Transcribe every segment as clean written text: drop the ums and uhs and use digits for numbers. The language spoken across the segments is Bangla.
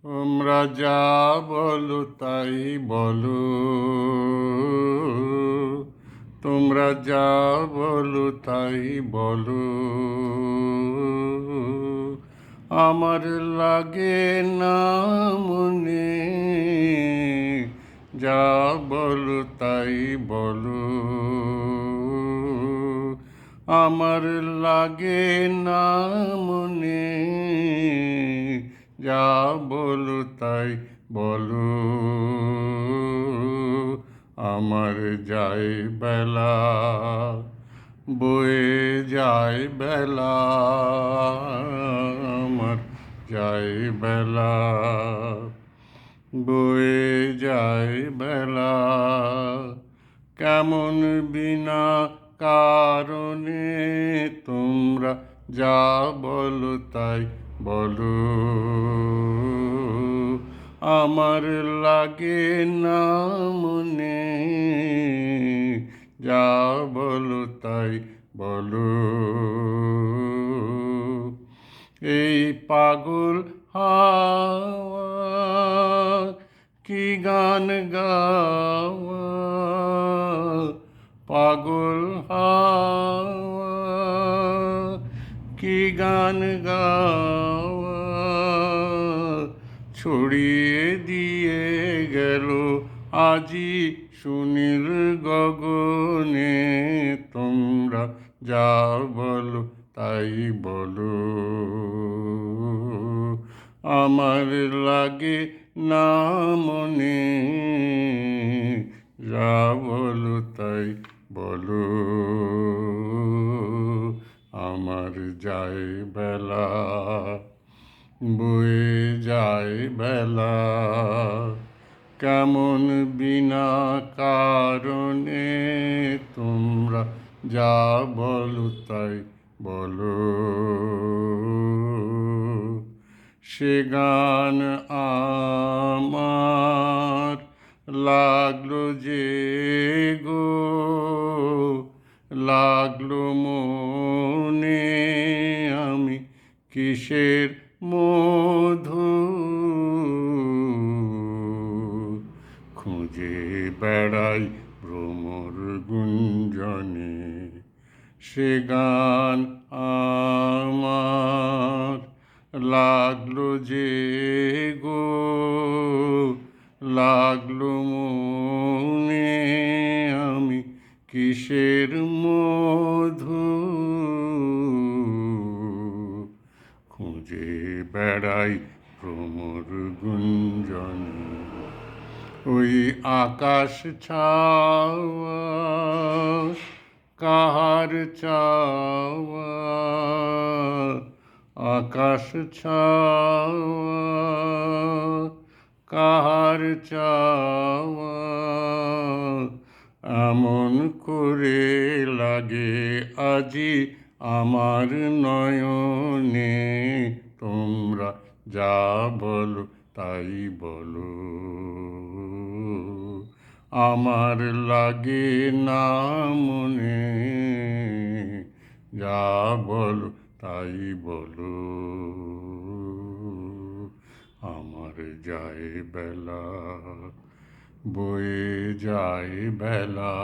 তোমরা যা বলো তাই বলো, তোমরা যা বলো তাই বলো, আমার লাগে না মনে, যা বলো তাই বলো, আমার লাগে না মনে, যা বলো তাই বলো, আমার যায় বেলা, বয়ে যায় বেলা, আমার যায় বেলা, বয়ে যায় বেলা, কেমন বিনা কারণে তোমরা যা বলো তাই বলো, আমার লাগে না মনে, যা বলো তাই বলো, এই পাগল হাওয়া কি গান গাওয়া, পাগল হাওয়া কি গান গাওয়া, ছড়িয়ে দিয়ে গেল আজি সুনীল গগনে, তোমরা যা বলো তাই বলো, আমার লাগে না মনে, যা বলো তাই বলো, আমার যায় বেলা, বয়ে যায় বেলা, কেমন বিনা কারণে তোমরা যা বলো তাই বলো, সে গান আমার লাগলো যে গো, লাগলো মনে, আমি কিসের মধু খুঁজে বেড়াই ভ্রমর গুঞ্জনে, সে গান আমার লাগলো যে গো, লাগলো মনে, আমি কিসের মধু খুঁজে বেড়াই ভ্রমর গুঞ্জনে, ওই আকাশ ছাওয়া কাহার চাওয়া, আকাশ ছাওয়া কাহার চাওয়া, এমন করে লাগে আজি আমার নয়নে, তোমরা যা বলো তাই বলো, আমার লাগে না মনে, যা বলো তাই বলো, আমার যায় বেলা, বয়ে যায় বেলা,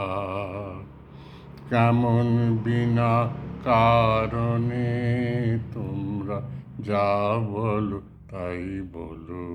কেমন বিনা কারণে তোমরা যা বলো তাই বলো।